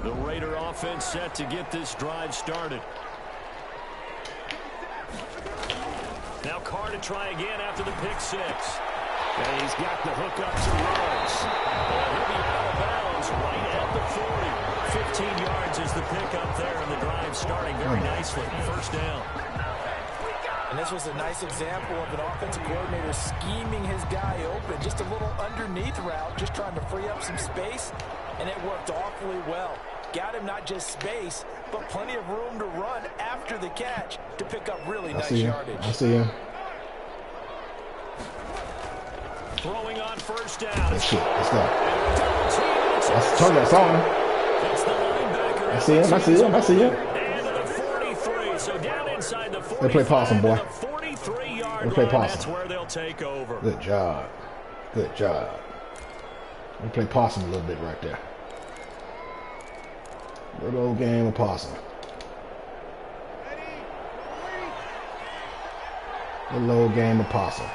The Raider offense set to get this drive started. Now Carr to try again after the pick six. And he's got the hook up to Rose. And he'll be out of bounds right at the 40. 15 yards is the pickup there, and the drive starting very nicely. First down. And this was a nice example of an offensive coordinator scheming his guy open. Just a little underneath route, just trying to free up some space, and it worked awfully well. Got him not just space, but plenty of room to run after the catch to pick up really nice yardage. I see him. Throwing on first down. Let's go. I saw him. I see him. I see him. I see him. And to the 43. So down inside the 45. They play possum, boy. 43-yard They play line. possum. That's where they'll take over. Good job. Good job. We play possum a little bit right there. Good old game of possum. Good old game of possum.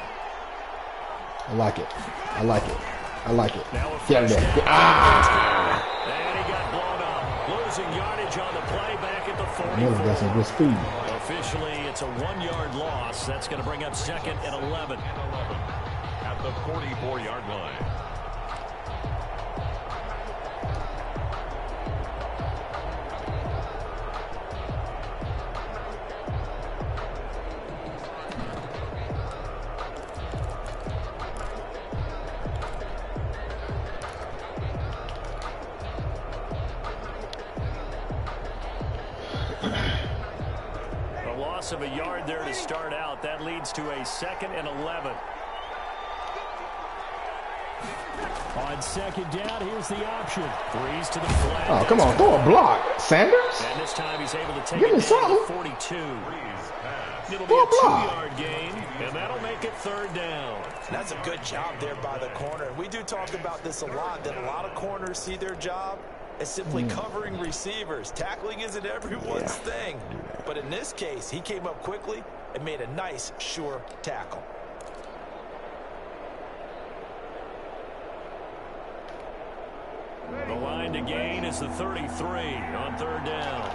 I like it. I like it. I like it. Get out of there. Ah! And he got blown up. Losing yardage on the play back at the 40. Miller's got some good speed. Officially, it's a 1-yard loss. That's going to bring up second and 11. At the 44-yard line. Of a yard there to start out. That leads to a second and 11. On second down, here's the option. Breeze to the flat. Oh, come on. Throw a block. Sanders? And this time he's able to take Give me it down to something. 42. It'll be a 2-yard gain, and that'll make it third down. That's a good job there by the corner. We do talk about this a lot, that a lot of corners see their job as simply covering receivers. Tackling isn't everyone's thing. But in this case, he came up quickly and made a nice, sure tackle. The line to gain is the 33 on third down.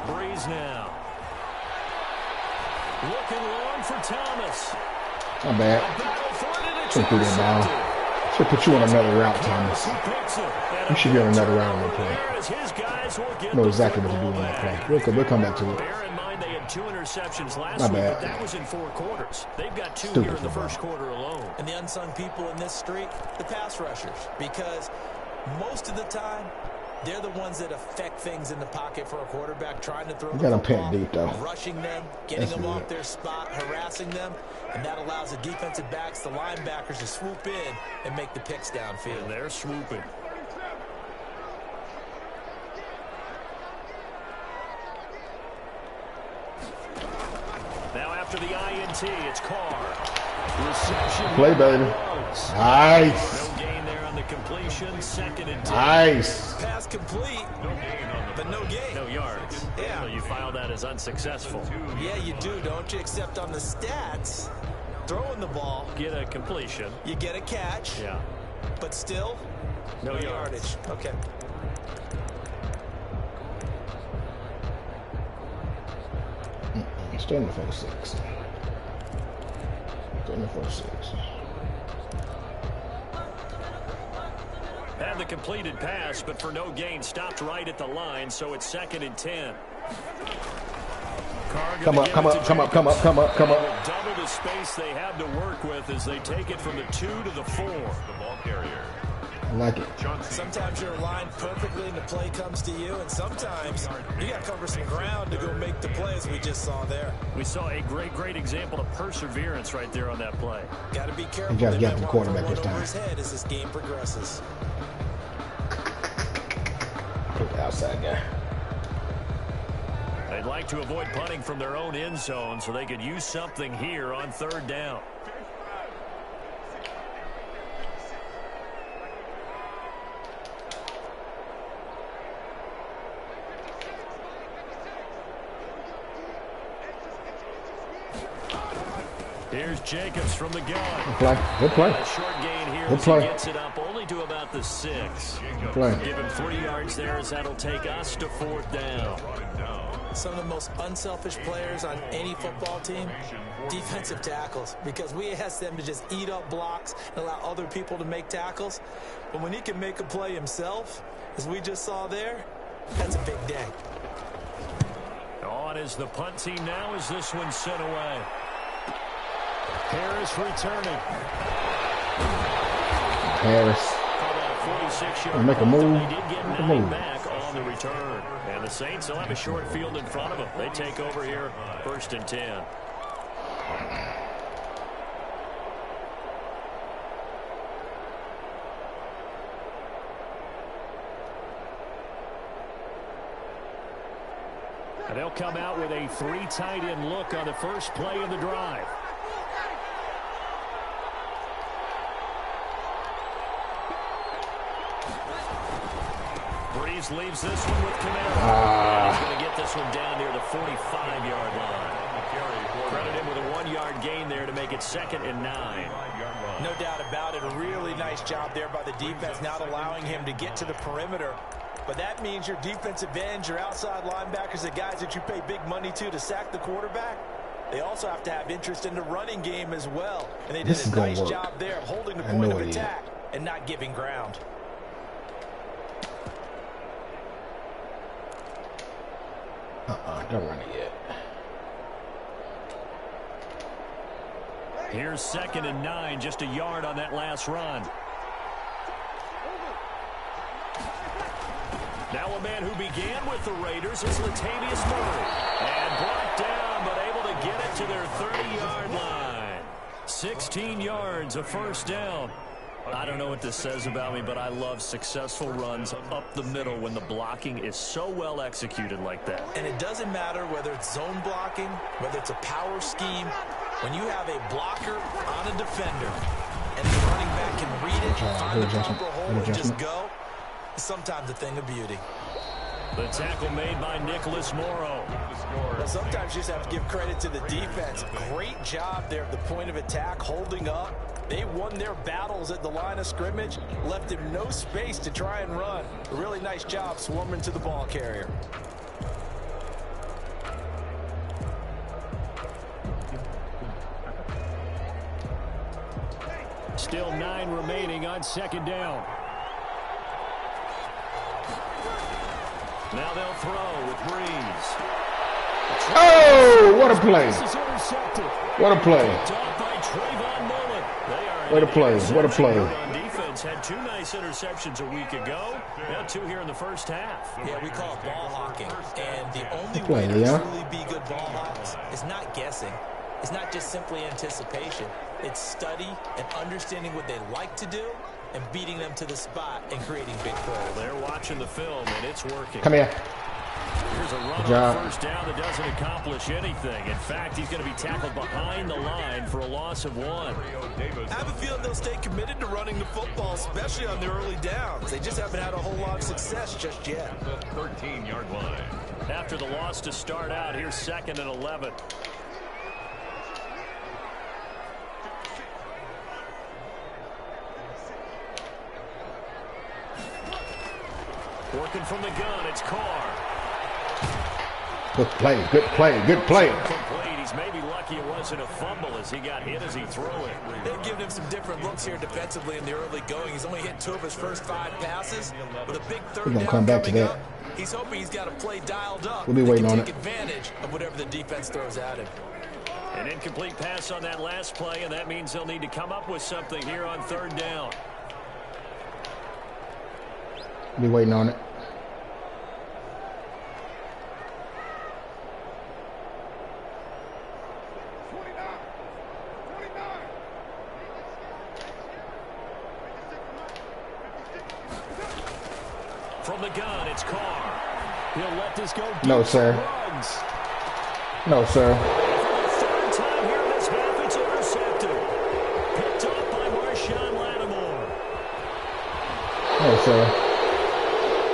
Breeze now. Looking long for Thomas. Not bad. Should do that now. Should put you on another route, Thomas. You should be on another route on the play. Know exactly what to do on that play. We'll come back to it. Bear in mind they had 2 interceptions last Not week, bad. but that was in 4 quarters. They've got 2 Stupid here in the football. first quarter alone. And the unsung people in this streak, the pass rushers. Because most of the time, they're the ones that affect things in the pocket for a quarterback, trying to throw You the got them football, pinned deep, though. rushing them, getting That's them off good. their spot, harassing them, and that allows the defensive backs, the linebackers, to swoop in and make the picks downfield. And they're swooping. Now after the INT, it's Carr. Reception. Play, baby. Nice. No gain there on the completion. Second and 10. Nice. Pass complete, but no gain. No yards. Yeah. So you file that as unsuccessful. Yeah, you do, don't you? Except on the stats, throwing the ball, Get a completion. you get a catch, Yeah. but still, No no yardage. yardage. Okay. Still in the 46. Still in the 46. Had the completed pass, but for no gain, stopped right at the line, so it's second and 10. Come up, come up, come up, come up, come up, come up. Double the space they have to work with as they take it from the 2 to the 4. The ball carrier. I like it. Sometimes you're aligned perfectly and the play comes to you, and sometimes you got to cover some ground to go make the play, as we just saw there. We saw a great example of perseverance right there on that play. Got to be careful. You gotta They get might the want quarterback one this time. over his head as this game progresses. Put the outside guy. They'd like to avoid punting from their own end zone so they could use something here on third down. Here's Jacobs from the gun. Good play. Good play. A short gain here Good as play. he gets it up only to about the 6. Good play. Give him 3 yards there as that'll take us to 4th down. Some of the most unselfish players on any football team, defensive tackles, because we ask them to just eat up blocks and allow other people to make tackles. But when he can make a play himself, as we just saw there, that's a big day. On is the punt team now as this one's sent away. Harris returning. Harris. Make a move. Make a move. Back on the return. And the Saints will have a short field in front of them. They take over here, 1st and 10. And they'll come out with a 3 tight end look on the first play of the drive. Breeze leaves this one with Camaro. He's going to get this one down near the 45-yard line. Credit him with a 1-yard gain there to make it 2nd and 9. No doubt about it. A really nice job there by the defense, not allowing him to get to the perimeter. But that means your defensive ends, your outside linebackers, the guys that you pay big money to sack the quarterback, they also have to have interest in the running game as well. And they did a nice job there of holding the point of attack and not giving ground. Don't run it yet. Here's 2nd and 9, just a yard on that last run. Now a man who began with the Raiders is Latavius Murray. And brought down, but able to get it to their 30-yard line. 16 yards, a 1st down. I don't know what this says about me, but I love successful runs up the middle when the blocking is so well executed like that. And it doesn't matter whether it's zone blocking, whether it's a power scheme. When you have a blocker on a defender and the running back can read it, find the proper hole, and just go, it's sometimes a thing of beauty. The tackle made by Nicholas Morrow. Well, sometimes you just have to give credit to the defense. Great job there at the point of attack, holding up. They won their battles at the line of scrimmage, left him no space to try and run. A really nice job swarming to the ball carrier. Still 9 remaining on 2nd down. Now they'll throw with Breeze. Oh, what a play. What a play. What a play. What a play. Defense had 2 nice interceptions a week ago. Now 2 here in the first half. Yeah, we call it ball hawking. And the only way to truly be good ball hawks is not guessing. It's not just simply anticipation. It's study and understanding what they like to do and beating them to the spot and creating big plays. They're watching the film, and it's working. Come here. Here's a run on 1st down that doesn't accomplish anything. In fact, he's going to be tackled behind the line for a loss of 1. I have a feeling they'll stay committed to running the football, especially on the early downs. They just haven't had a whole lot of success just yet. The 13-yard line. After the loss to start out, here's 2nd and 11. Working from the gun, it's Carr. Good play, good play, good play. He's maybe lucky it wasn't a fumble as he got hit as he threw it. They've given him some different looks here defensively in the early going. He's only hit 2 of his first 5 passes. With a big 3rd down come back to that. Up, he's hoping he's got a play dialed up. We'll be waiting on it. Take advantage of whatever the defense throws at him. An incomplete pass on that last play, and that means they'll need to come up with something here on 3rd down. Be waiting on it. From the gun, it's Carr. He'll let this go. No, sir. No, sir. Third time here in this half, it's intercepted. Picked up by Marshawn Lattimore. No, sir.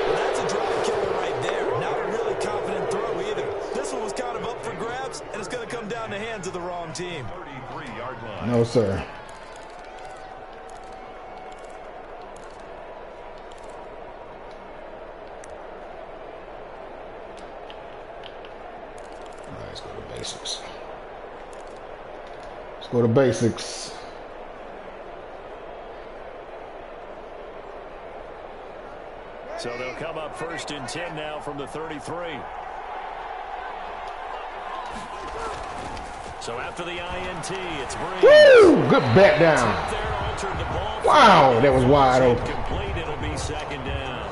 Well, that's a drive killer right there. Not a really confident throw either. This one was kind of up for grabs, and it's going to come down the hands of the wrong team. 33-yard line. No, sir. Let's go to basics. Let's go to basics. So they'll come up 1st and 10 now from the 33. So after the INT, it's Breeze. Woo! Good bat down. Wow, that was wide open. Complete, it'll be 2nd down.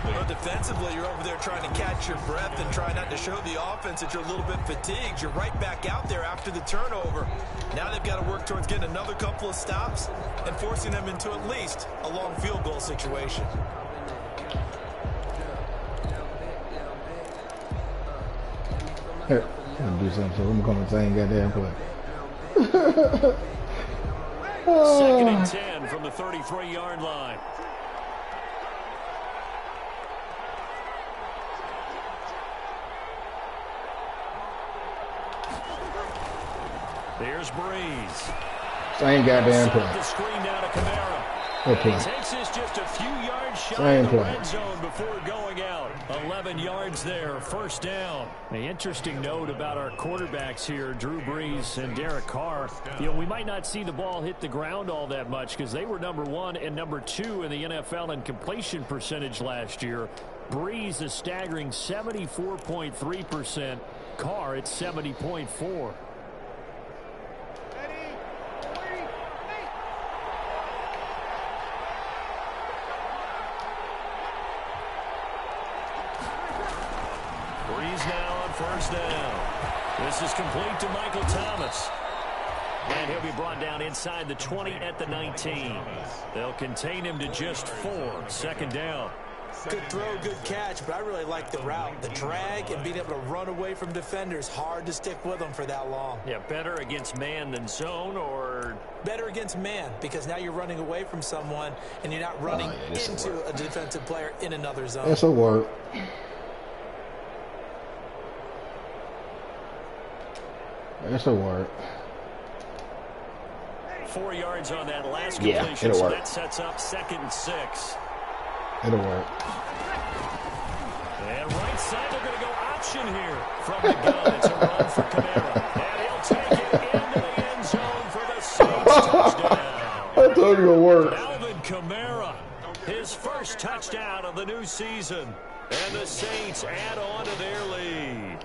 Well, defensively, you're over there trying to catch your breath and try not to show the offense that you're a little bit fatigued. You're right back out there after the turnover. Now they've got to work towards getting another couple of stops and forcing them into at least a long field goal situation. Here, I'm gonna do something, so I'm gonna say goddamn play. 2nd and 10 from the 33-yard line. There's Breeze. Same goddamn play. The screen down to Kamara. Okay. He takes this just a few yards shy Same of the play. red zone before going out. 11 yards there, 1st down. The interesting note about our quarterbacks here, Drew Brees and Derek Carr, we might not see the ball hit the ground all that much because they were number 1 and number 2 in the NFL in completion percentage last year. Brees is staggering 74.3%. Carr at 70.4%. Breeze now on 1st down. This is complete to Michael Thomas. And he'll be brought down inside the 20 at the 19. They'll contain him to just 4. 2nd down. Good throw, good catch, but I really like the route. The drag and being able to run away from defenders. Hard to stick with them for that long. Yeah, better against man than zone, or better against man, because now you're running away from someone and you're not running into a defensive player in another zone. That's a word. That's a word. 4 yards on that last completion, it'll so work. that sets up 2nd and 6. It'll work. And right side, they're going to go option here from the gun. It's a run for Kamara. And he'll take it into the end zone for the Saints touchdown. I told you it'll work. Alvin Kamara, his first touchdown of the new season. And the Saints add on to their lead.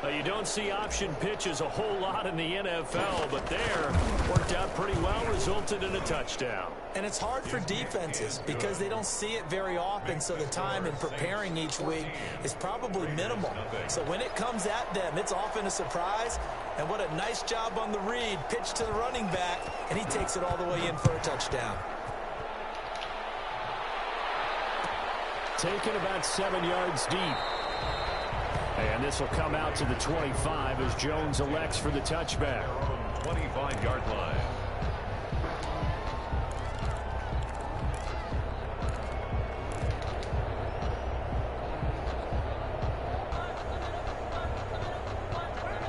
Now, you don't see option pitches a whole lot in the NFL, but there worked out pretty well, resulted in a touchdown. And it's hard for defenses because they don't see it very often, so the time in preparing each week is probably minimal. So when it comes at them, it's often a surprise. And what a nice job on the read. Pitch to the running back, and he takes it all the way in for a touchdown. Taken about 7 yards deep. And this will come out to the 25 as Jones elects for the touchback. 25-yard line.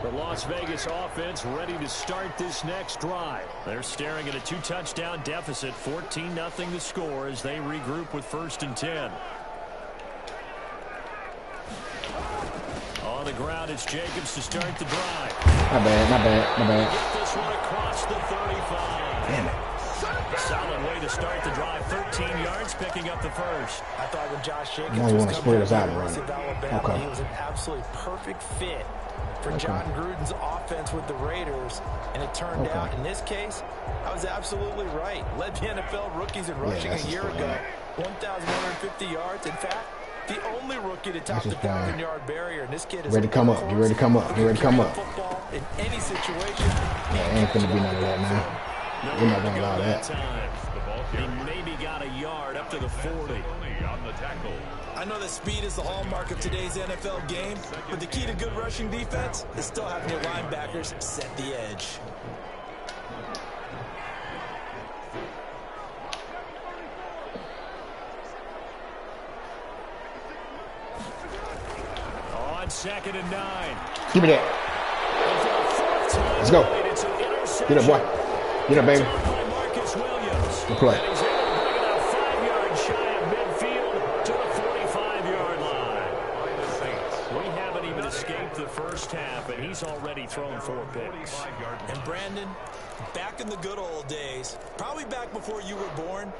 The Las Vegas offense ready to start this next drive. They're staring at a 2-touchdown deficit, 14-0 the score as they regroup with 1st and 10. On the ground, it's Jacobs to start the drive. My bad. Get this one across the 35. Damn it. Solid way to start the drive. 13 yards, picking up the first. I thought when Josh Jacobs Now you was want to coming split us out out of of right. Alabama, Okay. he was an absolutely perfect fit for John Gruden's offense with the Raiders, and it turned out in this case, I was absolutely right. Led the NFL rookies in rushing a year ago, 1,150 yards. In fact, the only rookie to top the 1,000-yard barrier, and this kid is ready to come up. Get ready to come up. Get ready to come up. Football in any situation. Yeah, ain't gonna be none of that now. We're not gonna allow that. He maybe got a yard up to the 40. On the tackle. I know that speed is the hallmark of today's NFL game, but the key to good rushing defense is still having your linebackers set the edge. On 2nd and 9. Give me that. Let's go. It's an Get up, boy. Get up, baby. Good play. And he's able to bring it out 5 yards shy of midfield to the 45-yard line. We haven't even escaped the first half, and he's already thrown 4 picks. And Brandon, back in the good old days, probably back before you were born,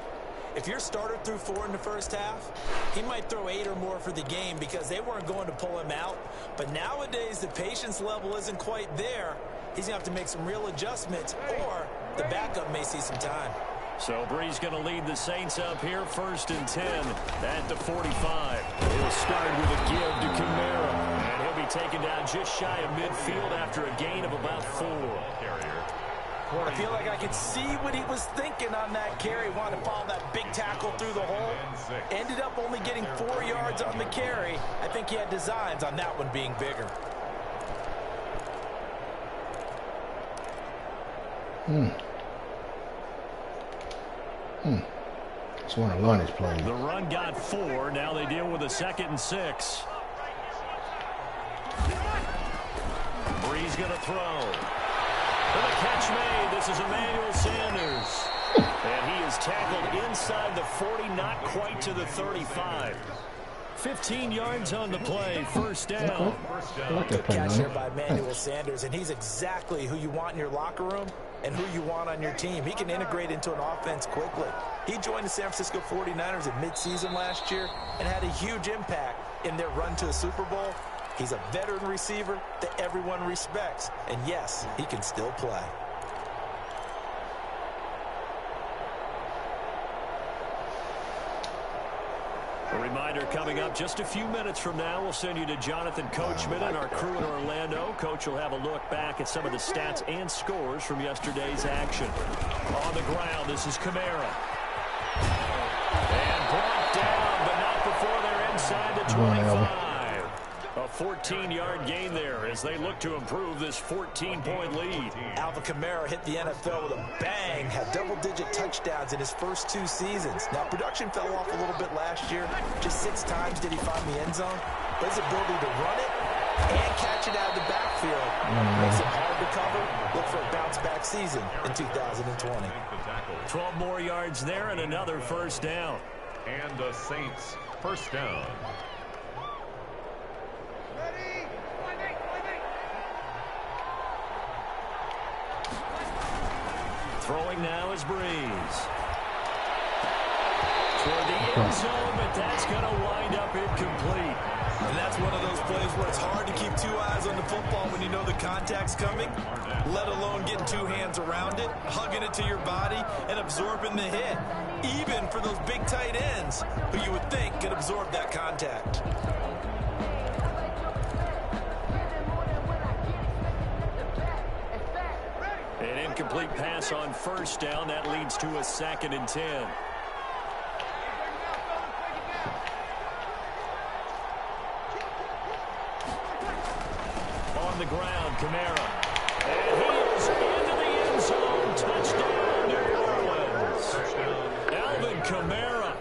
if your starter threw 4 in the first half, he might throw 8 or more for the game because they weren't going to pull him out. But nowadays, the patience level isn't quite there. He's going to have to make some real adjustments, or the backup may see some time. So Bree's going to lead the Saints up here, 1st and 10 at the 45. He'll start with a give to Kamara, and he'll be taken down just shy of midfield after a gain of about 4. I feel like I could see what he was thinking on that carry. Wanted to follow that big tackle through the hole. Ended up only getting 4 yards on the carry. I think he had designs on that one being bigger. Just want to run his play. The run got 4. Now they deal with a 2nd and 6. Bree's going to throw. For the catch made, this is Emmanuel Sanders. And he is tackled inside the 40, not quite to the 35. 15 yards on the play, 1st down. I like that play, Catch man. there by Emmanuel Sanders, and he's exactly who you want in your locker room and who you want on your team. He can integrate into an offense quickly. He joined the San Francisco 49ers at midseason last year and had a huge impact in their run to a Super Bowl. He's a veteran receiver that everyone respects. And yes, he can still play. A reminder coming up just a few minutes from now, we'll send you to Jonathan Coachman and our crew in Orlando. Coach will have a look back at some of the stats and scores from yesterday's action. On the ground, this is Kamara. And brought down, but not before they're inside the 25. A 14-yard gain there as they look to improve this 14-point lead. Alvin Kamara hit the NFL with a bang, had double-digit touchdowns in his first 2 seasons. Now, production fell off a little bit last year. Just 6 times did he find the end zone. But his ability to run it and catch it out of the backfield makes it hard to cover. Look for a bounce-back season in 2020. 12 more yards there and another 1st down. And the Saints, 1st down. Throwing now is Breeze. Toward the end zone, but that's going to wind up incomplete. And that's one of those plays where it's hard to keep 2 eyes on the football when you know the contact's coming, let alone getting 2 hands around it, hugging it to your body, and absorbing the hit. Even for those big tight ends who you would think could absorb that contact. An incomplete pass on 1st down. That leads to a 2nd and 10. On the ground, Kamara. And he is into the end zone. Touchdown, New Orleans. Alvin Kamara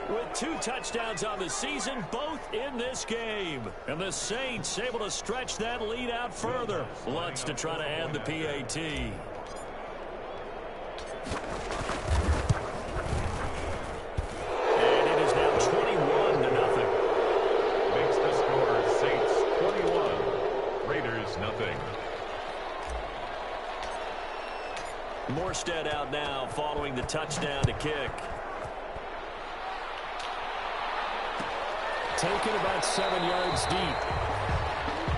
with 2 touchdowns on the season, both in this game. And the Saints able to stretch that lead out further. Lutz to try to add the PAT. And it is now 21-0. Makes the score Saints 21, Raiders nothing. Morstead out now following the touchdown to kick. Taken about 7 yards deep.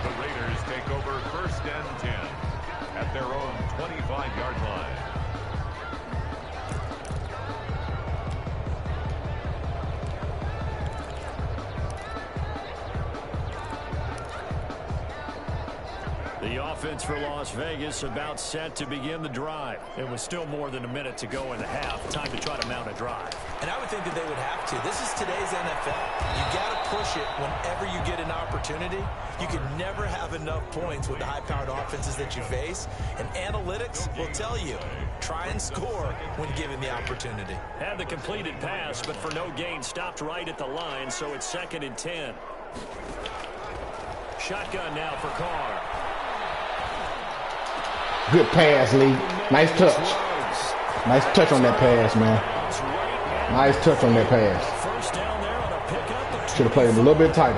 The Raiders take over 1st and 10 at their own 25-yard line. The offense for Las Vegas about set to begin the drive. It was still more than a minute to go in the half. Time to try to mount a drive. And I would think that they would have to. This is today's NFL. You got to push it whenever you get an opportunity. You can never have enough points with the high-powered offenses that you face. And analytics will tell you, try and score when given the opportunity. Had the completed pass, but for no gain, stopped right at the line, so it's 2nd and 10. Shotgun now for Carr. Good pass, Lee. Nice touch. Nice touch on that pass, man. Nice touch on that pass. Should have played him a little bit tighter.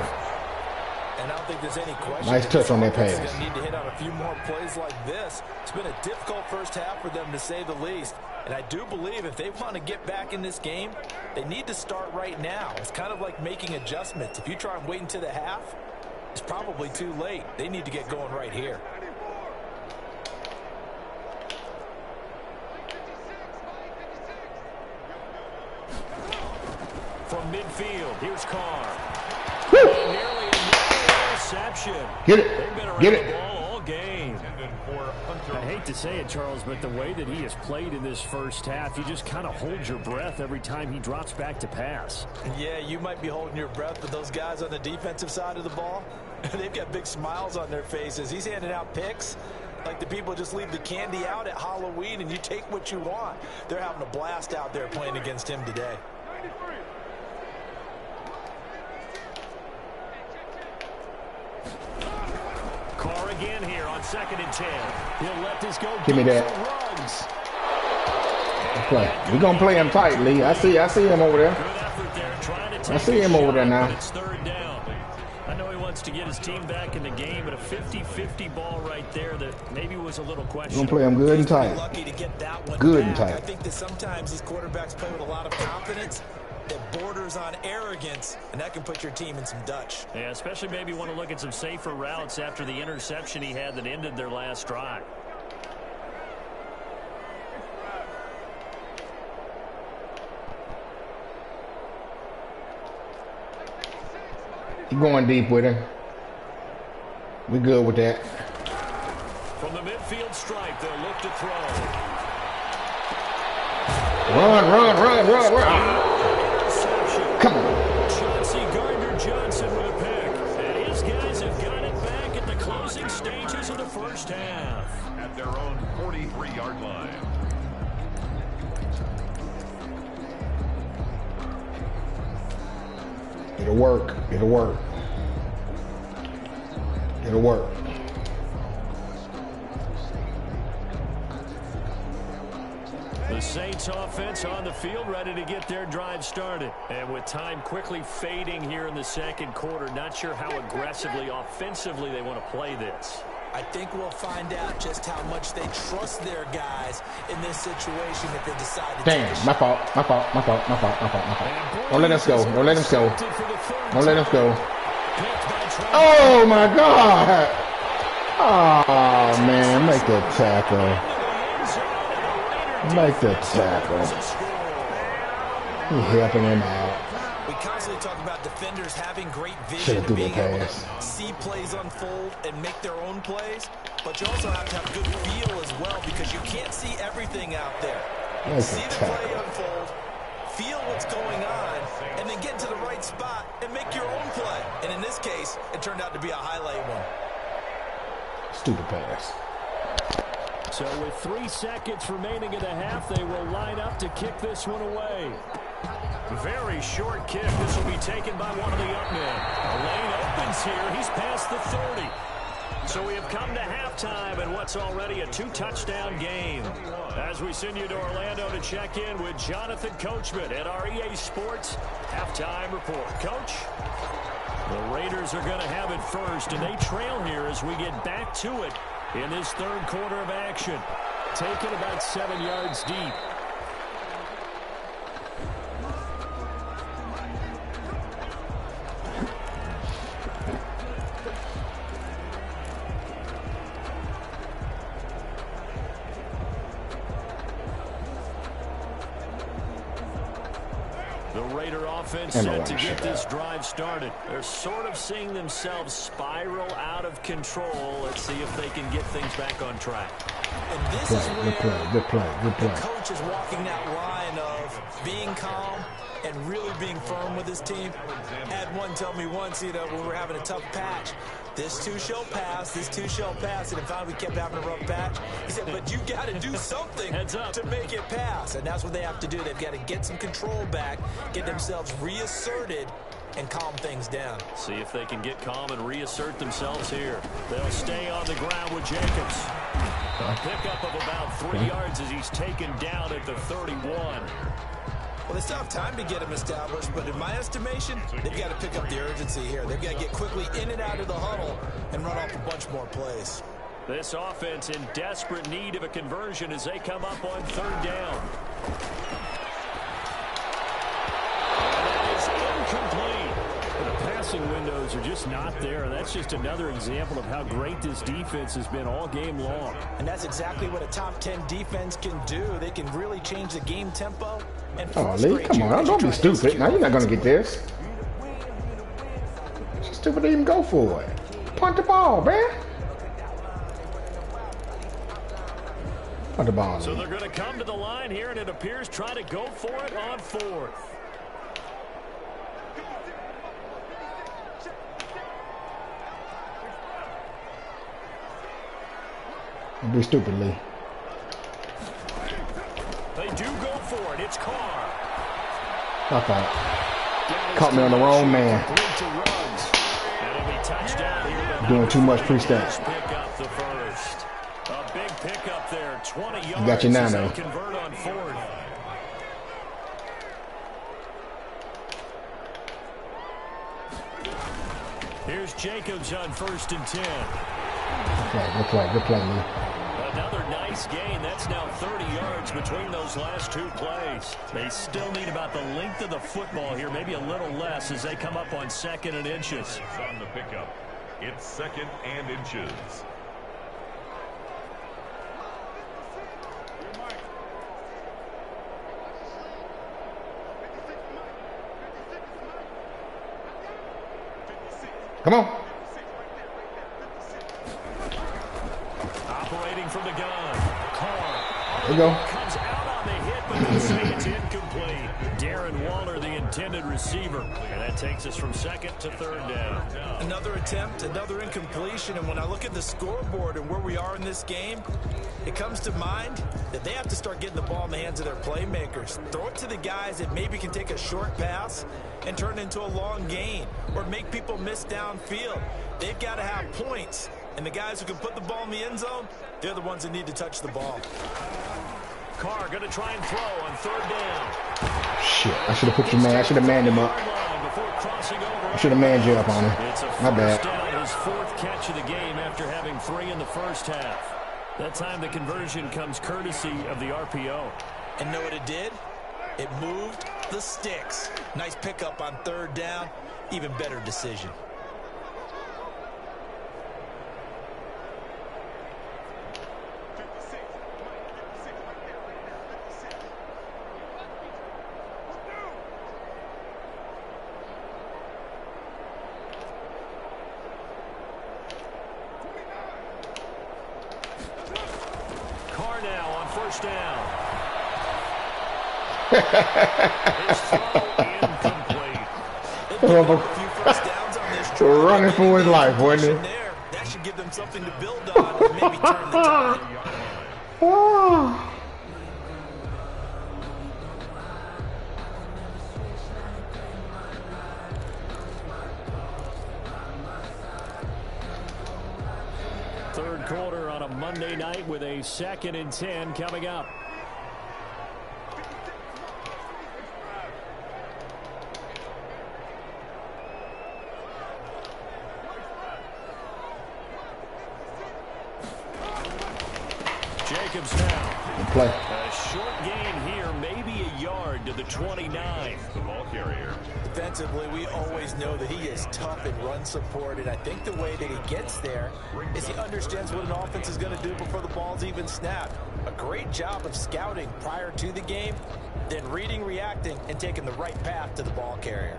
And I don't think there's any question. Nice touch on that pass. Going to need to hit on a few more plays like this. It's been a difficult first half for them, to say the least. And I do believe if they want to get back in this game, they need to start right now. It's kind of like making adjustments. If you try and wait until the half, it's probably too late. They need to get going right here. From midfield, here's Carr. Woo! Nearly a interception. Get it. They've been around Get the it. ball all game. I hate to say it, Charles, but the way that he has played in this first half, you just kind of hold your breath every time he drops back to pass. Yeah, you might be holding your breath, but those guys on the defensive side of the ball, they've got big smiles on their faces. He's handing out picks like the people just leave the candy out at Halloween and you take what you want. They're having a blast out there playing against him today. Carr again here on 2nd and 10. He'll let this go. Give me that. Play. We're going to play him tight, Lee. I see him over there. Good effort there, trying to take I see him over there now. It's 3rd down. I know he wants to get his team back in the game, but a 50-50 ball right there that maybe was a little questionable. We're going to play him good and tight. Lucky to get that one Good back. and tight. I think that sometimes these quarterbacks play with a lot of confidence that borders on arrogance, and that can put your team in some Dutch. Yeah, especially maybe want to look at some safer routes after the interception he had that ended their last drive. You're going deep with him. We good with that. From the midfield stripe, they'll look to throw. Run. Come on. Chauncey Gardner-Johnson with a pick. And his guys have got it back at the closing stages of the first half. At their own 43-yard line. It'll work. The Saints offense on the field, ready to get their drive started. And with time quickly fading here in the second quarter, not sure how aggressively, offensively they want to play this. I think we'll find out just how much they trust their guys in this situation if they decide to Damn, my fault. Don't let us go. Oh, my God. Oh, man, make the tackle. He's helping him out. We constantly talk about defenders having great vision and being able to see plays unfold and make their own plays, but you also have to have good feel as well because you can't see everything out there. See the play unfold, feel what's going on, and then get to the right spot and make your own play. And in this case, it turned out to be a highlight one. Stupid pass. So with 3 seconds remaining in the half, they will line up to kick this one away. Very short kick. This will be taken by one of the up men. A lane opens here. He's past the 30. So we have come to halftime and what's already a 2-touchdown game. As we send you to Orlando to check in with Jonathan Coachman at our EA Sports Halftime Report. Coach? The Raiders are going to have it first, and they trail here as we get back to it in this third quarter of action. Taken about 7 yards deep. The Raider offense set to get this drive started. They're sort of seeing themselves spiral out of control. Let's see if they can get things back on track. And this is where Good play. the coach is walking that line of being calm and really being firm with his team. I had one tell me once, when we were having a tough patch, this too shall pass, and if finally we kept having a rough patch, he said, but you got to do something to make it pass, and that's what they have to do. They've got to get some control back, get themselves reasserted, and calm things down. See if they can get calm and reassert themselves here. They'll stay on the ground with Jacobs. A pickup of about 3 yards as he's taken down at the 31. Well, they still have time to get him established, but in my estimation, they've got to pick up the urgency here. They've got to get quickly in and out of the huddle and run off a bunch more plays. This offense in desperate need of a conversion as they come up on 3rd down. That is incomplete. The passing windows are just not there. That's just another example of how great this defense has been all game long. And that's exactly what a top 10 defense can do. They can really change the game tempo. And oh, Lee, come on. Don't be stupid. Now you're not going to get this. It's stupid to even go for it. Punt the ball, man. Punt the ball, Lee. So they're going to come to the line here, and it appears try to go for it on 4th. Don't be stupid, Lee. They do go for it. It's Carr. I thought. Caught me on the wrong man. Doing too much pre-snap. Pick up the first. A big pickup there. 20 yards. Got you now, though. Convert on 4th. Here's Jacobs on 1st and 10. Good play, Lee. Another nice gain. That's now 30 yards between those last 2 plays. They still need about the length of the football here, maybe a little less as they come up on 2nd and inches. On the pickup, it's 2nd and inches. Come on. Operating from the gun. Carr. There you go. Comes out on the hit, but they say it's incomplete. Darren Waller, the intended receiver. And that takes us from 2nd to 3rd down. Another attempt, another incompletion. And when I look at the scoreboard and where we are in this game, it comes to mind that they have to start getting the ball in the hands of their playmakers. Throw it to the guys that maybe can take a short pass and turn it into a long gain or make people miss downfield. They've got to have points. And the guys who can put the ball in the end zone, they're the ones that need to touch the ball. Carr going to try and throw on 3rd down. Shit, I should have put your man. I should have manned him up. I should have manned you up on him. My bad. Down, his 4th catch of the game after having 3 in the first half. That time the conversion comes courtesy of the RPO. And know what it did? It moved the sticks. Nice pickup on 3rd down. Even better decision. Carr now on 1st down. His throw incomplete. Running for his life, wasn't it? That should give them something to build on and maybe turn the tide. Oh. Third quarter on a Monday night with a 2nd and 10 coming up. Jacobs now. Good play. A short gain here, maybe a yard to the 29. The ball carrier. Defensively, we always know that he is tough in run support, and I think the way that he gets there is he understands what an offense is going to do before the ball's even snapped. A great job of scouting prior to the game, then reading, reacting, and taking the right path to the ball carrier.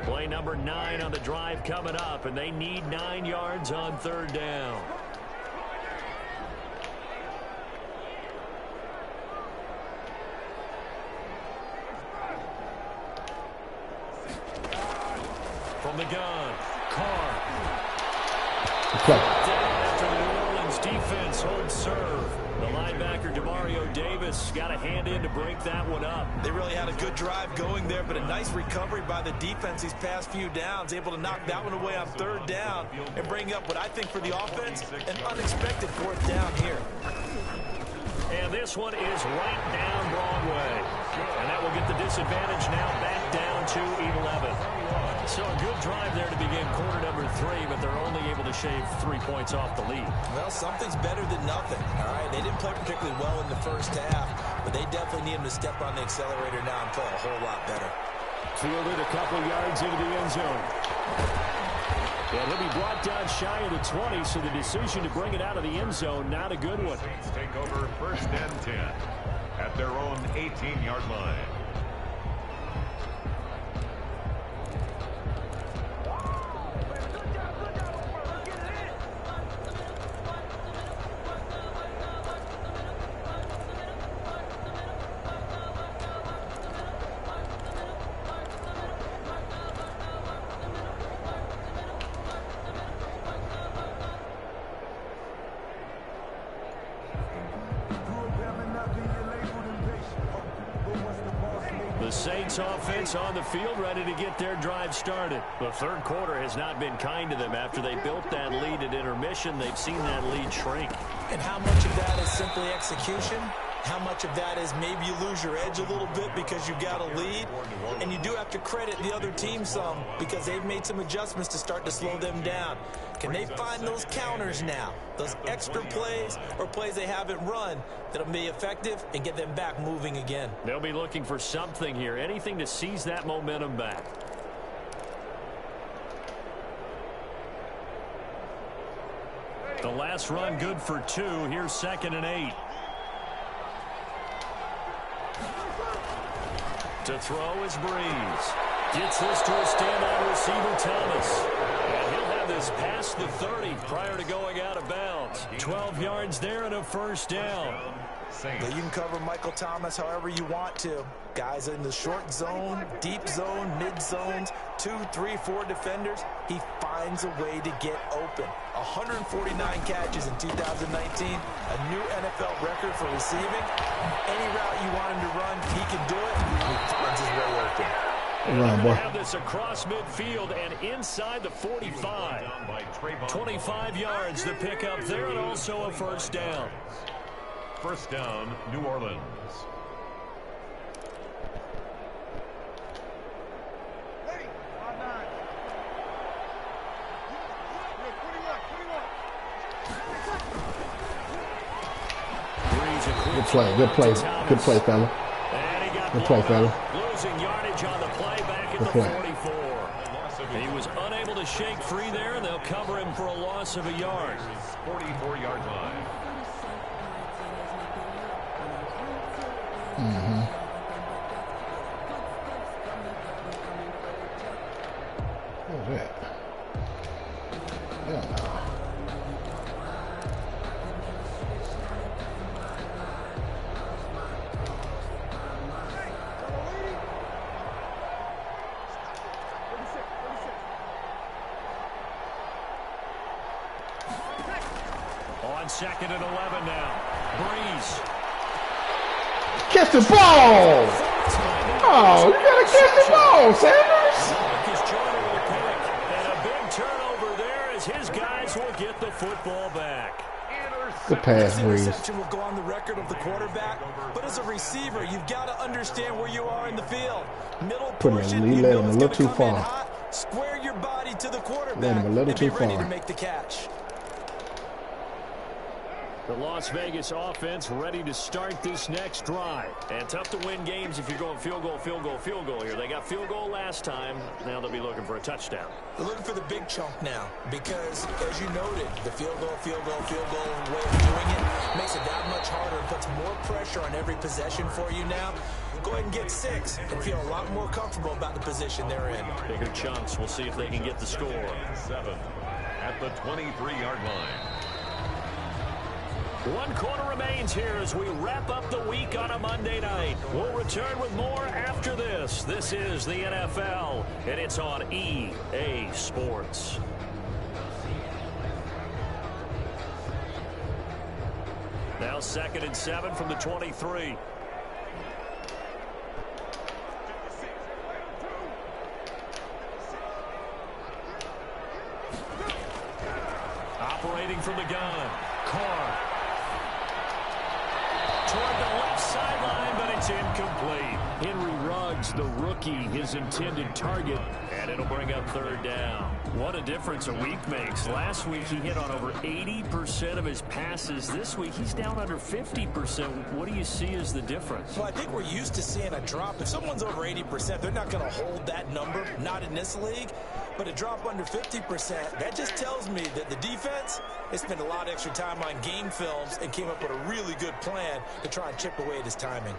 Play number 9 on the drive coming up, and they need 9 yards on 3rd down. From the gun, Carr. Play. After the New Orleans defense Defense hold serve. The linebacker, Demario Davis, got a hand in to break that one up. They really had a good drive going there, but a nice recovery by the defense these past few downs, able to knock that one away on 3rd down and bring up what I think for the offense, an unexpected 4th down here. And this one is right down Broadway. And that will get the disadvantage now back down to 11. So a good drive there to begin quarter number 3, but they're only able to shave 3 points off the lead. Well, something's better than nothing, all right? They didn't play particularly well in the first half, but they definitely need him to step on the accelerator now and play a whole lot better. Fielded a couple yards into the end zone. And he'll be brought down shy of the 20, so the decision to bring it out of the end zone, not a good one. Saints take over 1st and 10 at their own 18-yard line. The Saints offense on the field, ready to get their drive started. The third quarter has not been kind to them. After they built that lead at intermission, they've seen that lead shrink. And how much of that is simply execution? How much of that is maybe you lose your edge a little bit because you got a lead? And you do have to credit the other team some because they've made some adjustments to start to slow them down. Can they find those counters now, those extra plays or plays they haven't run that'll be effective and get them back moving again? They'll be looking for something here, anything to seize that momentum back. The last run good for 2. Here's 2nd and 8. To throw is Breeze. Gets this to a standout receiver, Thomas. And he'll have this past the 30 prior to going out of bounds. 12 yards there and a 1st down. You can cover Michael Thomas however you want to. Guys in the short zone, deep zone, mid zones, 2, 3, 4 defenders. He finds a way to get open. 149 catches in 2019, a new NFL record for receiving. Any route you want him to run, he can do it. He finds his way open. And they have this across midfield and inside the 45. 25 yards to pick up there and also a 1st down. 1st down, New Orleans. Good play, good play, good play, fella. Good play, fella. Losing yardage on the play back at the 44. He was unable to shake free there, and they'll cover him for a loss of a yard. 44-yard line. What was that? Yeah, no. On 2nd and 11 now. Breeze. Catch the ball! Oh, you gotta catch the ball, Sanders! Marcus Jordan will pick. And a big turnover there as his guys will get the football back. Good pass, Breeze. Interception will go on the record of the quarterback, but as a receiver, you've got to understand where you are in the field. Middle portion, you know it's going to come in hot. Square your body to the quarterback and be ready to make the catch. The Las Vegas offense ready to start this next drive. And tough to win games if you're going field goal, field goal, field goal here. They got field goal last time. Now they'll be looking for a touchdown. They're looking for the big chunk now because, as you noted, the field goal way of doing it makes it that much harder and puts more pressure on every possession for you now. Go ahead and get 6 and feel a lot more comfortable about the position they're in. Bigger chunks. We'll see if they can get the score. 7 at the 23-yard line. 1 quarter remains here as we wrap up the week on a Monday night. We'll return with more after this. This is the NFL, and it's on EA Sports. Now 2nd and 7 from the 23. Operating from the gun. Carr. Toward the left sideline, but it's incomplete. Henry Ruggs, the rookie, his intended target, and it'll bring up 3rd down. What a difference a week makes. Last week he hit on over 80% of his passes. This week he's down under 50%. What do you see as the difference? Well, I think we're used to seeing a drop. If someone's over 80%, they're not going to hold that number, not in this league. But a drop under 50%, that just tells me that the defense, they spent a lot of extra time on game films and came up with a really good plan to try and chip away at his timing.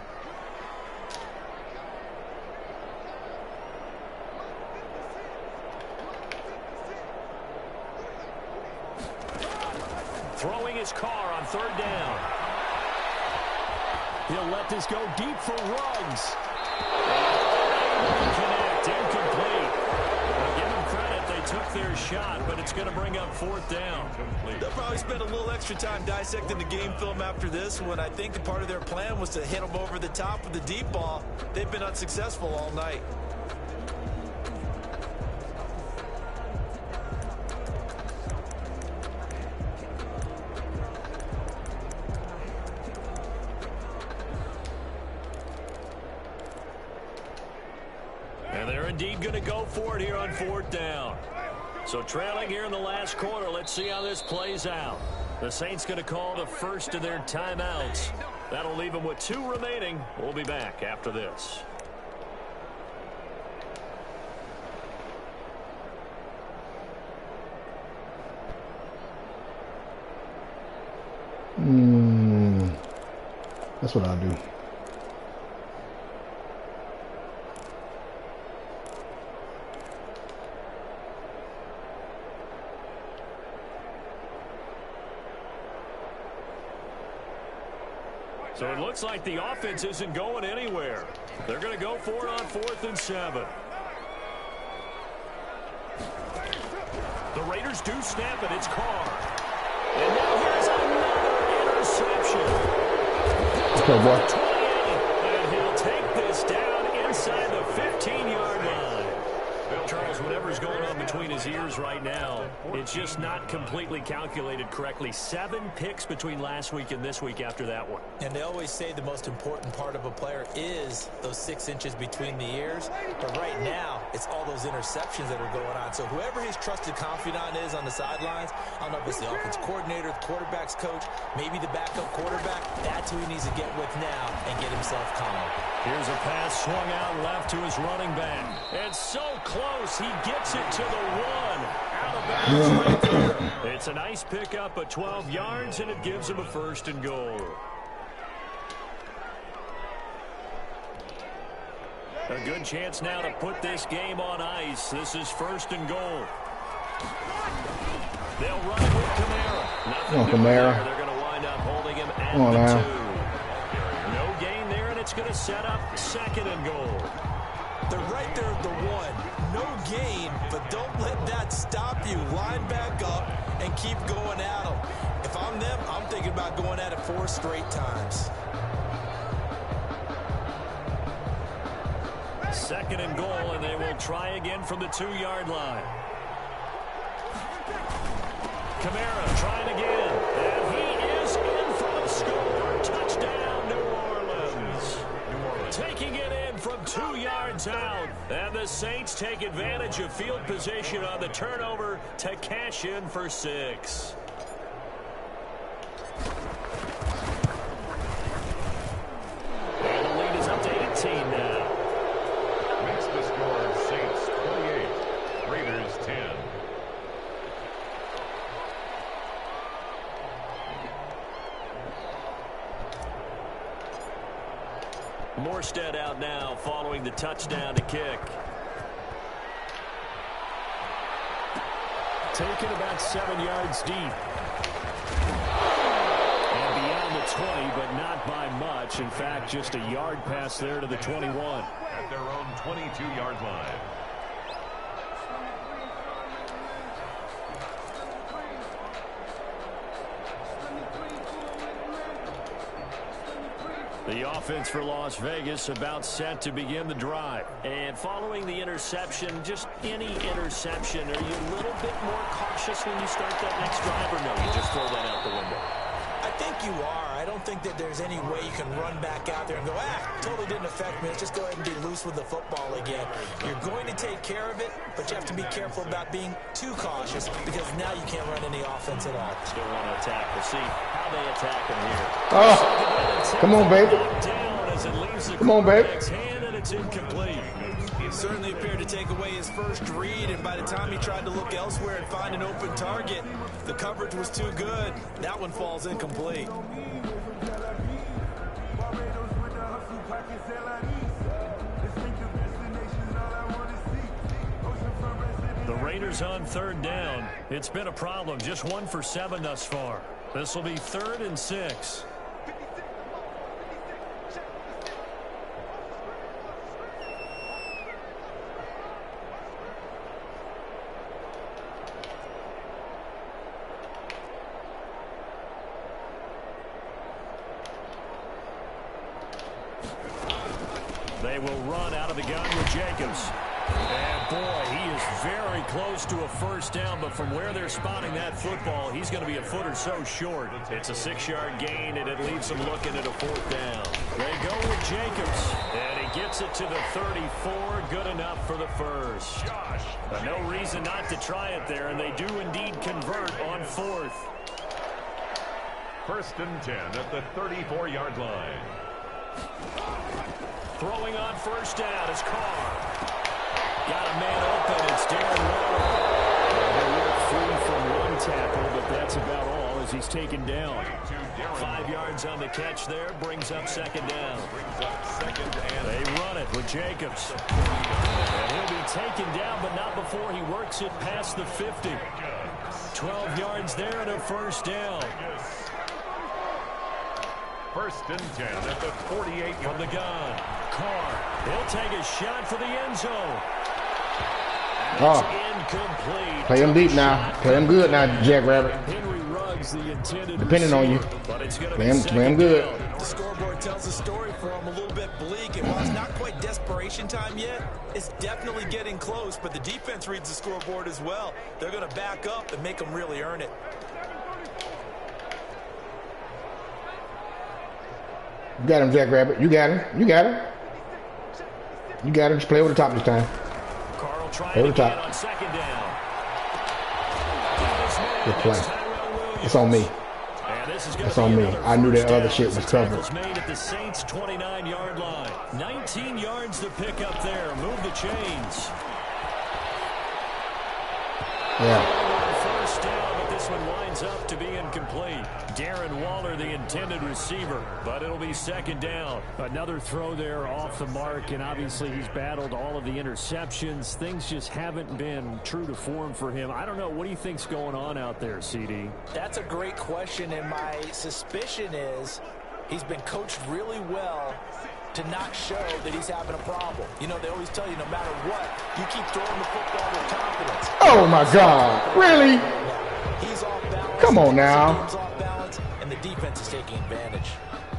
Throwing his Carr on 3rd down. He'll let this go deep for Ruggs. Connect, incomplete. Well, give him credit, they took their shot, but it's going to bring up 4th down. They'll probably spend a little extra time dissecting the game film after this one. I think the part of their plan was to hit them over the top with the deep ball. They've been unsuccessful all night. And they're indeed going to go for it here on 4th down. So trailing here in the last quarter, let's see how this plays out. The Saints going to call the first of their timeouts. That'll leave them with 2 remaining. We'll be back after this. That's what I'll do. So it looks like the offense isn't going anywhere. They're going to go for it on 4th and 7. The Raiders do snap it. It's Carr. And now here's another interception. Okay, boy. 28, and he'll take this down inside the 15-yard line. Charles, whatever's going on between his ears right now, it's just not completely calculated correctly. 7 picks between last week and this week after that one. And they always say the most important part of a player is those 6 inches between the ears. But right now, it's all those interceptions that are going on. So whoever his trusted confidant is on the sidelines, I don't know if it's the offense coordinator, the quarterback's coach, maybe the backup quarterback, that's who he needs to get with now and get himself calm. Here's a pass swung out left to his running back. And so close, he gets it to the 1. Out of bounds right there. It's a nice pickup of 12 yards, and it gives him a 1st and goal. A good chance now to put this game on ice. This is 1st and goal. They'll run it with Kamara. Nothing doing there. They're going to wind up holding him at the 2. No gain there, and it's going to set up 2nd and goal. They're right there at the 1. No gain, but don't let that stop you. Line back up and keep going at them. If I'm them, I'm thinking about going at it 4 straight times. 2nd and goal, and they will try again from the 2-yard line. Kamara trying again, and he is in for the score. Touchdown, New Orleans. Taking it in from 2 yards out, and the Saints take advantage of field position on the turnover to cash in for 6. And the lead is up to 18 now. Makes the score Saints 28, Raiders 10. Morstead out now following the touchdown to kick. Taken about 7 yards deep. And beyond the 20, but not by much. In fact, just a yard pass there to the 21. At their own 22-yard line. The offense for Las Vegas about set to begin the drive. And following the interception, just any interception, are you a little bit more cautious when you start that next drive, or no, you just throw that out the window? I think you are. I don't think that there's any way you can run back out there and go, totally didn't affect me. Let's just go ahead and be loose with the football again. You're going to take care of it, but you have to be careful about being too cautious because now you can't run any offense at all. Still want to attack. We'll see how they attack him here. Oh, come on, baby. Come on, baby. And it's incomplete. He certainly appeared to take away his first read, and by the time he tried to look elsewhere and find an open target, the coverage was too good. That one falls incomplete. The Raiders on third down. It's been a problem. Just 1 for 7 thus far. This will be 3rd and 6. They will run out of the gun with Jacobs. And, boy, he is very close to a first down, but from where they're spotting that football, he's going to be a foot or so short. It's a 6-yard gain, and it leaves them looking at a 4th down. They go with Jacobs, and he gets it to the 34. Good enough for the first. But no reason not to try it there, and they do indeed convert on 4th. 1st and 10 at the 34-yard line. Throwing on first down is Carr. Got a man open. It's Darren Waller. They work free from one tackle, but that's about all as he's taken down. 5 yards on the catch there. Brings up 2nd down. They run it with Jacobs. And he'll be taken down, but not before he works it past the 50. 12 yards there and a first down. 1st and 10 at the 48 from the gun. Carr, he'll take a shot for the end zone. Incomplete. Play him deep now. Play him good now, Jackrabbit. Henry Ruggs, the intended depending on you. Play him good. The scoreboard tells the story for him a little bit bleak, and while it's not quite desperation time yet, it's definitely getting close, but the defense reads the scoreboard as well. They're going to back up and make them really earn it. You got him, Jackrabbit. You got him. You got him. You got him. Just play over the top this time. Play over the top. On 2nd down. Good play. It's on me. It's on me. I knew that other shit was covered. Made at the Saints' 29-yard line. 19 yards to pick up there. Move the chains. Yeah. First down, but this one winds up to be incomplete. Darren Waller, the intended receiver, but it'll be 2nd down. Another throw there off the mark, and obviously he's battled all of the interceptions. Things just haven't been true to form for him. I don't know. What do you think's going on out there, CD? That's a great question, and my suspicion is he's been coached really well to not show that he's having a problem. You know, they always tell you no matter what, you keep throwing the football with confidence. Oh, my God. Really? He's off balance. Come on now. He's off balance, and the defense is taking advantage.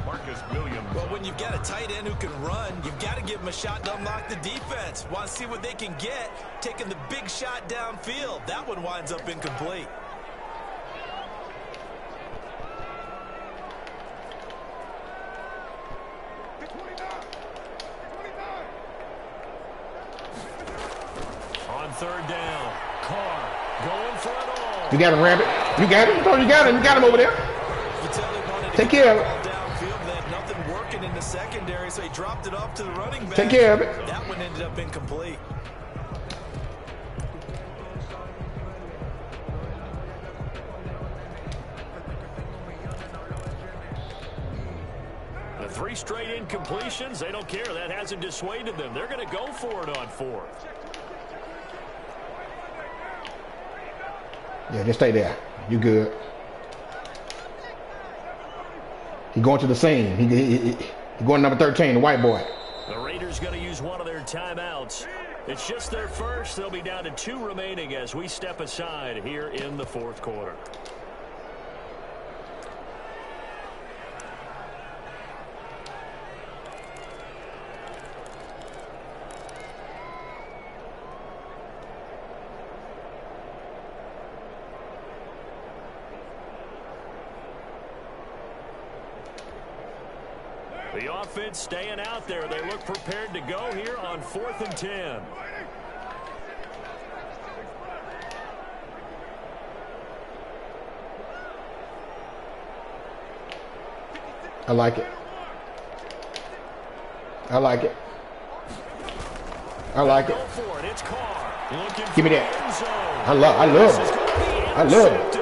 Marcus Williams. Well, when you've got a tight end who can run, you've got to give him a shot to unlock the defense. Want to see what they can get, taking the big shot downfield. That one winds up incomplete. On 3rd down, Carr going for it all. You got him, Rabbit. You got him. You got him. You got him over there. Take care of it. Downfield, they had nothing working in the secondary, so he dropped it off to the running back. Take care of it. That one ended up incomplete. The 3 straight incompletions, they don't care. That hasn't dissuaded them. They're going to go for it on 4th. Yeah, just stay there. You good. He going to the scene. He going number 13, the white boy. The Raiders going to use one of their timeouts. It's just their first. They'll be down to 2 remaining as we step aside here in the 4th quarter. The offense staying out there. They look prepared to go here on 4th and 10. I like it. I like it. I like it. Give me that. I love it. I love it.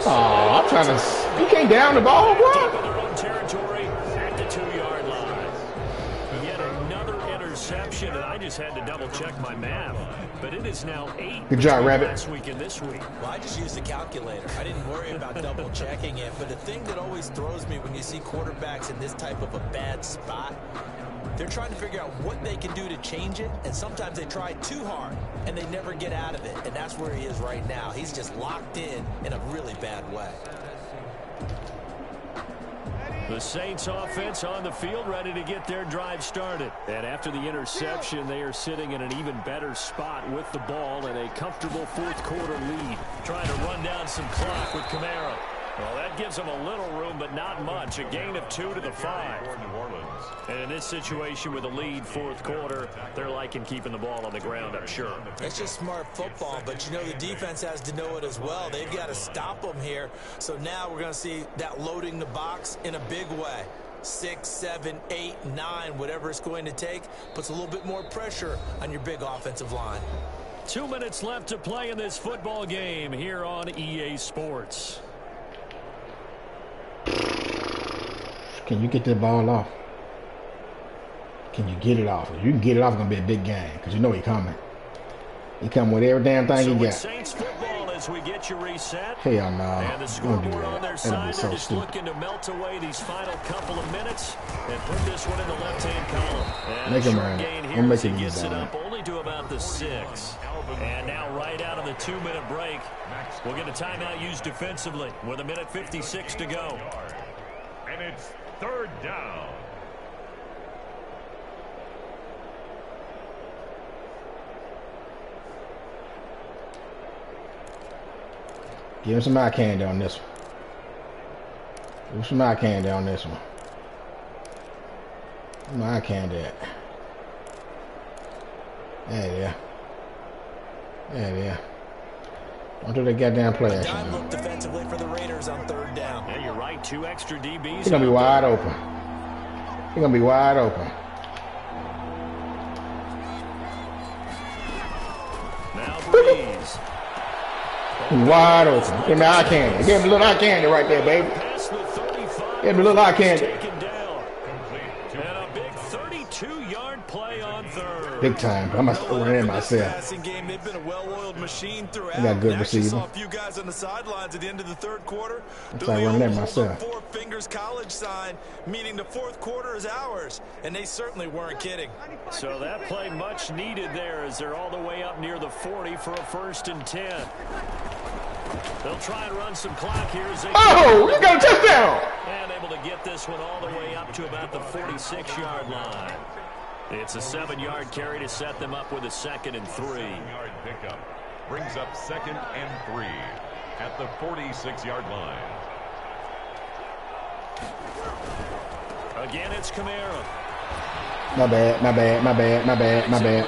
Oh, I'm trying to. He came down the ball, bro. Territory at the 2-yard line. Yet another interception, and I just had to double check my math. But it is now 8. Good job, Rabbit. Last week and this week. Well, I just used a calculator. I didn't worry about double checking it. But the thing that always throws me when you see quarterbacks in this type of a bad spot, they're trying to figure out what they can do to change it, and sometimes they try too hard, and they never get out of it, and that's where he is right now. He's just locked in a really bad way. The Saints offense on the field, ready to get their drive started. And after the interception, they are sitting in an even better spot with the ball and a comfortable 4th quarter lead. Trying to run down some clock with Kamara. Well, that gives them a little room, but not much. A gain of 2 to the 5. And in this situation with a lead 4th quarter, they're liking keeping the ball on the ground, I'm sure. It's just smart football, but you know the defense has to know it as well. They've got to stop them here. So now we're going to see that loading the box in a big way. 6, 7, 8, 9, whatever it's going to take, puts a little bit more pressure on your big offensive line. 2 minutes left to play in this football game here on EA Sports. Can you get that ball off? Can you get it off? If you can get it off, it's going to be a big game because you know he's coming. He coming with every damn thing he got. Saints football as we get you reset. Hell no. And the scoreboard on their side, they're just looking to melt away these final couple of minutes and put this one in the left-hand column. Make him run it. I'm making it gets it up only to about the 6. And now right out of the 2-minute break, we'll get a timeout used defensively with 1:56 to go. And it's 3rd down. Give him some eye candy on this one. Give him some eye candy on this one. Where's my eye candy at? Yeah. Don't do that goddamn play action. Look defensively for the Raiders on 3rd down. Yeah, you're right. 2 extra DBs. He's gonna be wide open. He's gonna be wide open. Now Breeze. Wide open. Give me eye candy. Give me a little eye candy right there, baby. Give me a little eye candy. And a big 32-yard play on 3rd. Big time. I must run in myself. Passing game, they've been a well-oiled machine throughout. I got good receiver. Saw a few guys on the sidelines at the end of the 3rd quarter. It's like running in myself. 4 fingers college sign, meaning the 4th quarter is ours, and they certainly weren't kidding. So that play much needed there as they're all the way up near the 40 for a 1st and 10. They'll try and run some clock here as they you got a touchdown! And able to get this one all the way up to about the 46-yard line. It's a 7-yard carry to set them up with a 2nd and 3. 7-yard pickup brings up 2nd and 3 at the 46-yard line. Again, it's Kamara. My bad.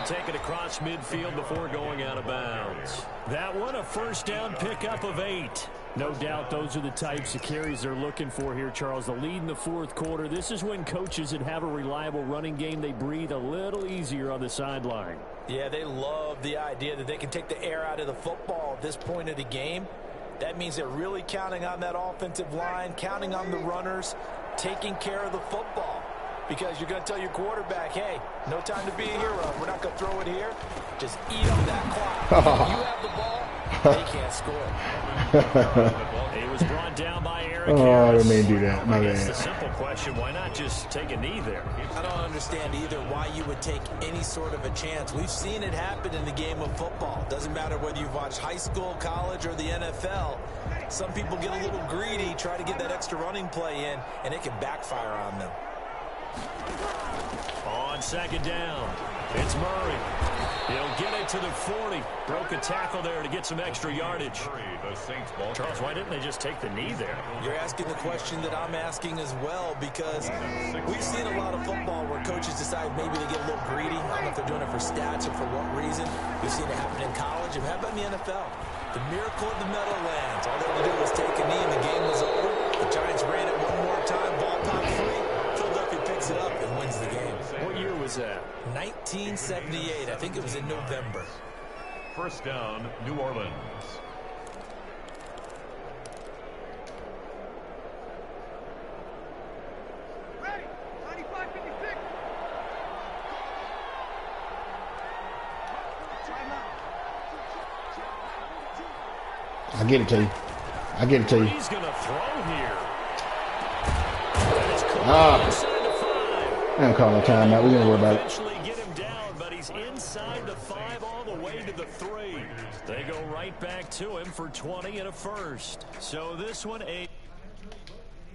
Take it across midfield before going out of bounds. That one, a 1st down pickup of 8. No doubt those are the types of carries they're looking for here, Charles. The lead in the 4th quarter. This is when coaches that have a reliable running game, they breathe a little easier on the sideline. Yeah, they love the idea that they can take the air out of the football at this point of the game. That means they're really counting on that offensive line, counting on the runners, taking care of the football. Because you're going to tell your quarterback, hey, no time to be a hero. We're not going to throw it here. Just eat up that clock. If you have the ball, they can't score. He was brought down by Eric I Harris. didn't mean to do that. My It's bad. the simple question, why not just take a knee there? I don't understand either why you would take any sort of a chance. We've seen it happen in the game of football. Doesn't matter whether you've watched high school, college, or the NFL. Some people get a little greedy, try to get that extra running play in, and it can backfire on them. On 2nd down. It's Murray. He'll get it to the 40. Broke a tackle there to get some extra yardage. Charles, why didn't they just take the knee there? You're asking the question that I'm asking as well, because we've seen a lot of football where coaches decide maybe to get a little greedy. I don't know if they're doing it for stats or for what reason. We've seen it happen in college. And how about in the NFL? The miracle of the Meadowlands. All they had to do was take a knee and the game was over. The Giants ran it one more time. Ball popped free. Philadelphia picks it up and wins the game. What year was that? 1978. I think it was in November. First down, New Orleans. Ready. 95-56. I get it to you. I get it to you. He's going to throw here. I'm calling a timeout. We're going to worry about it. Eventually get him down, but he's inside the 5 all the way to the 3. They go right back to him for 20 and a first. So this one,